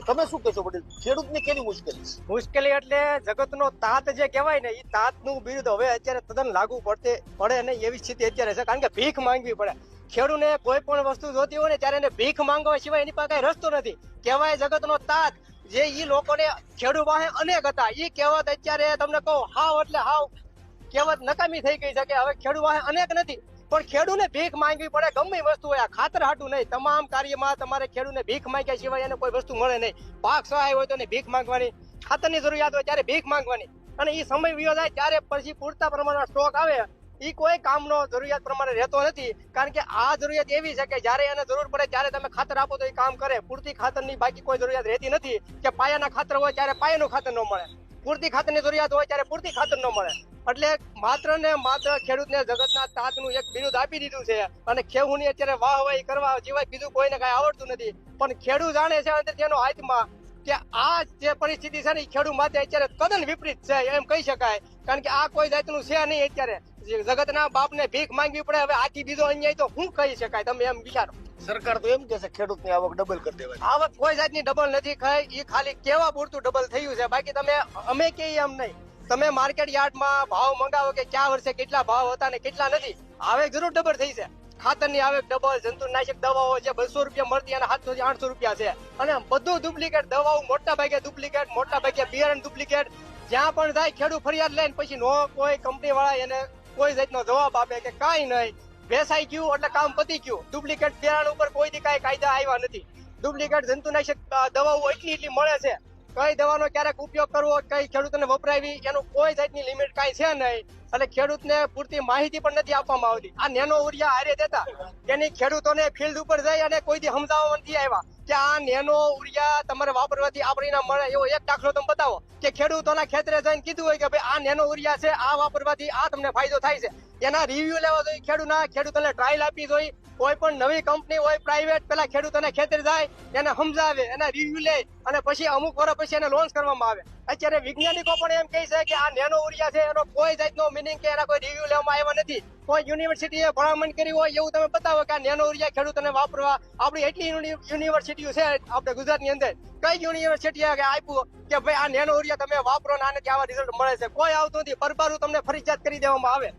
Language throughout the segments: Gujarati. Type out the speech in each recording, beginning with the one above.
તમે શું કહેશો પટેલ, ખેડૂતને કેવી મુશ્કેલી એટલે જગતનો તાત જે કહેવાય ને, એ તાતનું બિરુદ હવે અત્યારે તદ્દન લાગુ પડે ને એવી સ્થિતિ અત્યારે છે. કારણ કે ભીખ માંગવી પડે. ખેડૂને કોઈ પણ વસ્તુ જોતી હોય ને ત્યારે એને ભીખ માંગવા સિવાય એની પાસે કઈ રસ્તો નથી. કહેવાય જગતનો તાત જે ઈ લોકોને ખેડૂત પાસે અનેક હતા. ઈ કહેવત અત્યારે તમને કહું હાવ એટલે હાવ કહેવત નકામી થઈ ગઈ છે કે હવે ખેડૂત પાસે અનેક નથી. પણ ખેડૂને ભીખ માંગવી પડે ગમે વસ્તુ હોય. ખાતર હાટું નહીં, તમામ કાર્યમાં તમારે ખેડૂને ભીખ માંગ્યા સિવાય એને કોઈ વસ્તુ મળે નહીં. પાક સહાય હોય તો એને ભીખ માંગવાની, ખાતરની જરૂરિયાત હોય ત્યારે ભીખ માંગવાની, અને એ સમય વયો જાય ત્યારે પછી પૂરતા પ્રમાણમાં સ્ટોક આવે એ કોઈ કામનો જરૂરિયાત પ્રમાણે રહેતો નથી. કારણ કે આ જરૂરિયાત એવી છે કે જ્યારે એને જરૂર પડે ત્યારે તમે ખાતર આપો તો એ કામ કરે. પૂરતી ખાતરની બાકી કોઈ જરૂરિયાત રહેતી નથી કે પાયાના ખાતર હોય ત્યારે પાયાનું ખાતર ન મળે, પૂરતી ખાતરની જરૂરિયાત હોય ત્યારે પૂરતી ખાતર ન મળે. એટલે માત્ર ને માત્ર ખેડૂતને જગતના તાતનું એક બિરુદ આપી દીધું છે, અને ખેડૂતની અત્યારે વાહવાહી કરવા સિવાય બીજું કોઈને કઈ આવડતું નથી. પણ ખેડૂત જાણે છે અંદર તેનો હાથમાં કે આ જે પરિસ્થિતિ છે ને એ ખેડૂત માટે અત્યારે તદ્દન વિપરીત છે એમ કહી શકાય. કારણ કે આ કોઈ જાતનું છે નહીં. અત્યારે જગતના બાપને ભીખ માંગવી પડે. હવે આથી બીજો અન્યાય તો શું કહી શકાય, તમે એમ વિચારો. સરકાર તો એમ કે છે ખેડૂતની આવક ડબલ કરી દેવાની. આવક કોઈ જાતની ડબલ નથી ખાઈ, એ ખાલી કેવા પૂરતું ડબલ થયું છે. બાકી તમે અમે કહીએ એમ નહીં. તમે માર્કેટ યાર્ડમાં ભાવ મંગાવો કે ક્યાં વર્ષે કેટલા ભાવ હતા ને કેટલા નથી. આવક જરૂર ડબલ થઈ છે. ખાતરની આવક ડબલ, જંતુનાશક દવાઓ જે 200 રૂપિયા મળતી અને 700 થી 800 રૂપિયા છે. અને બધું ડુપ્લિકેટ દવાઓ, મોટા ભાગે ડુપ્લિકેટ, મોટા ભાગે બિયારણ ડુપ્લિકેટ. જ્યાં પણ જાય ખેડૂત ફરિયાદ લઈને પછી નો કોઈ કંપની વાળા એને કોઈ જાતનો જવાબ આપે કે કાંઈ નહીં, વેસાઈ ગયું એટલે કામ પતી ગયું. ડુપ્લિકેટ બિયારણ ઉપર કોઈ દી કાંઈ કાયદા આવ્યા નથી. ડુપ્લિકેટ જંતુનાશક દવાઓ એટલી મળે છે. કઈ દવાનો ક્યારેક ઉપયોગ કરવો, કઈ ખેડૂતોને વપરાવી, એનું કોઈ જાતની લિમિટ કાંઈ છે નહીં. અને ખેડૂતને પૂરતી માહિતી પણ નથી આપવામાં આવતી. આ નેનો ઉરિયા હારે દેતા એની ખેડૂતોને ફિલ્ડ ઉપર જઈ અને કોઈ દી સમજાવવા નથી આવ્યા કે આ નેનો ઉરિયા તમારે વાપરવાથી આ પરિણામ મળે. એવો એક દાખલો તમે બતાવો કે ખેડૂતોના ખેતરે જઈને કીધું હોય કે ભાઈ આ નેનો ઉરિયા છે, આ વાપરવાથી આ તમને ફાયદો થાય છે. એના રિવ્યુ લેવા જોઈએ ખેડૂતોને ટ્રાયલ આપી જોઈએ. કોઈ પણ નવી કંપની હોય પ્રાઇવેટ, પેલા ખેડૂતોને ખેતર જાય, એને સમજાવે, એના રિવ્યુ લે અને પછી અમુક વર્ષ પછી એને લોન્ચ કરવામાં આવે. અત્યારે વૈજ્ઞાનિકો પણ એમ કહે છે કે આ નેનો ઉરિયા છે એનો કોઈ જાતનો મિનિંગ કે એના કોઈ રિવ્યુ લેવામાં આવ્યા નથી. કોઈ યુનિવર્સિટીએ ભલામણ કરી હોય એવું તમે બતાવો કે આ નેનો ઉરિયા ખેડૂતોને વાપરવા. આપણી એટલી યુનિવર્સિટીઓ છે આપણે ગુજરાતની અંદર, કઈ યુનિવર્સિટીએ આપ્યું કે ભાઈ આ નેનો ઉરિયા તમે વાપરો ને આનાથી આવા રિઝલ્ટ મળે છે? કોઈ આવતું નથી. પરબારું તમને ફરજિયાત કરી દેવામાં આવે.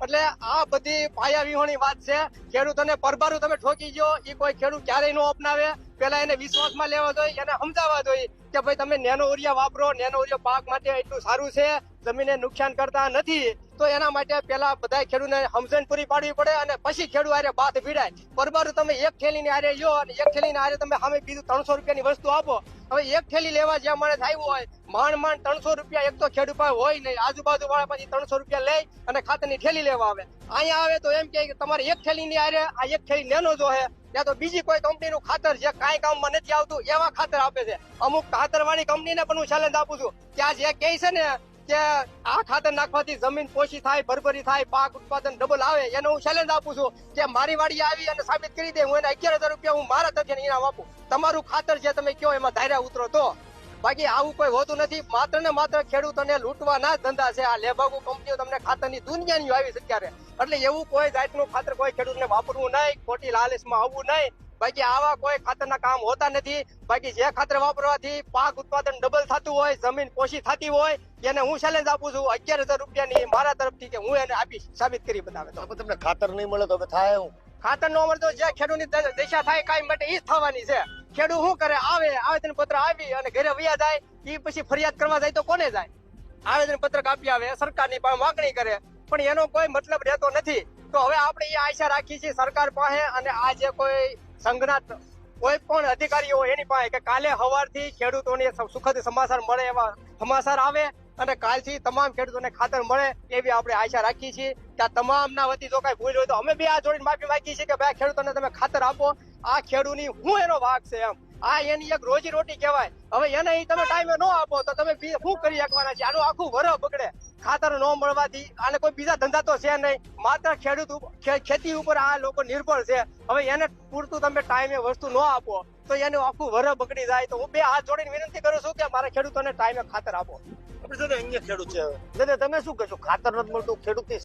એટલે આ બધી પાયા વિહોણી વાત છે. ખેડૂતોને પરબારું તમે ઠોકી ગયો, એ કોઈ ખેડૂત ક્યારેય ન અપનાવે. પેલા એને વિશ્વાસમાં લેવા જોઈએ, એને સમજાવવા જોઈએ કે ભાઈ તમે નેનો ઉરિયા વાપરો, નેનો ઉરિયા પાક માટે એટલું સારું છે, જમીનને નુકસાન કરતા નથી. તો એના માટે પેલા બધા ખેડૂતને સમજણ પૂરી પાડવી પડે અને પછી ખેડૂત આરે બાથ ભીડાય. પરબારું તમે એક થેલીની આરે લ્યો અને એક થેલીની આરે તમે સામે બીજું 300 રૂપિયાની વસ્તુ આપો. હવે એક થેલી લેવા જ્યાં માણસ આવ્યું હોય, માંડ 300 રૂપિયા એક તો ખેડૂત પાસે હોય નહીં. આજુબાજુ વાળા પછી 300 રૂપિયા લઈ અને ખાતરની થેલી લેવા આવે. અહીંયા આવે તો એમ કે તમારે એક થેલીની આરે આ એક થેલી નેનો જો હે, ત્યાં તો બીજી કોઈ કંપનીનું ખાતર જે કાંઈ કામમાં નથી આવતું એવા ખાતર આપે છે. અમુક ખાતર વાળી કંપનીને પણ હું ચેલેન્જ આપું છું કે આ જે કહે છે ને કે આ ખાતર નાખવાથી જમીન પોષી થાય, ભરભરી થાય, પાક ઉત્પાદન ડબલ આવે, એને હું ચેલેન્જ આપું છું કે મારી વાડી આવી અને સાબિત કરી દે, હું એને 11,000 રૂપિયા હું મારા તરફથી ઇનામ આપું. તમારું ખાતર જે તમે કયો એમાં ધાર્યા ઉતરો તો. બાકી આવું કોઈ હોતું નથી. માત્ર ને માત્ર ખેડૂતોને લૂંટવાના જ ધંધા છે. આ લેભાગુ કંપનીઓ તમને ખાતરની દુનિયાની આવી છે અત્યારે. એટલે એવું કોઈ જાતનું ખાતર કોઈ ખેડૂતને વાપરવું નહીં, ખોટી લાલચમાં આવવું નહીં. બાકી આવા કોઈ ખાતરના કામ હોતા નથી. બાકી જે ખાતર વાપરવાથી પાક ઉત્પાદન ડબલ થતું હોય, જમીન પોષી થતી હોય, એને હું ચેલેન્જ આપું છું 11,000 રૂપિયાની મારા તરફથી કે હું એને આપીશ, સાબિત કરી બતાવે. તો તમને ખાતર નહીં મળે તો થાય હું ખાતર નો મળે તો જે ખેડૂતની દશા થાય કાયમ માટે એ જ થવાની છે. ખેડૂત શું કરે, આવે આવેદન પત્ર આવી અને ઘરે વયા જાય, એ પછી ફરિયાદ કરવા જાય તો કોને જાય? આવેદન પત્રક આપી આવે, સરકારની પાસે માગણી કરે, પણ એનો કોઈ મતલબ રહેતો નથી. તો હવે આપણે એ આશા રાખીએ છીએ સરકાર પાસે અને આ જે કોઈ સંઘના કોઈ પણ અધિકારી હોય એની પાસે કે કાલે સવારથી ખેડૂતોને સુખદ સમાચાર મળે એવા સમાચાર આવે અને કાલથી તમામ ખેડૂતોને ખાતર મળે એવી આપણે આશા રાખીએ છીએ. કે આ તમામના વતી જો કઈ ભૂલ હોય તો અમે બે આ જોડીને માફી માંગીએ છીએ કે ભાઈ ખેડૂતોને તમે ખાતર આપો. આ ખેડૂતની હું એનો ભાગ છે એમ. આ એની એક રોજી રોટી કહેવાય. હવે એને તમે ટાઈમે ન આપો તો તમે શું કરી શકવાના છે? આનું આખું વરસ બગડે. ખાતર ન મળવાથી આને કોઈ બીજા ધંધા તો છે નહીં. માત્ર ખેતી ઉપર આ લોકો નિર્ભર છે. હવે એને પૂરતું તમે ટાઈમે વસ્તુ ન આપો તો એનું આખું વરસ બગડી જાય. તો હું બે હાથ જોડીને વિનંતી કરું છું કે મારા ખેડૂતોને ટાઈમે ખાતર આપો. આપણે અહીંયા ખેડૂત છે, તમે શું કહેશો? ખાતર નથી મળતું, ખેડૂતની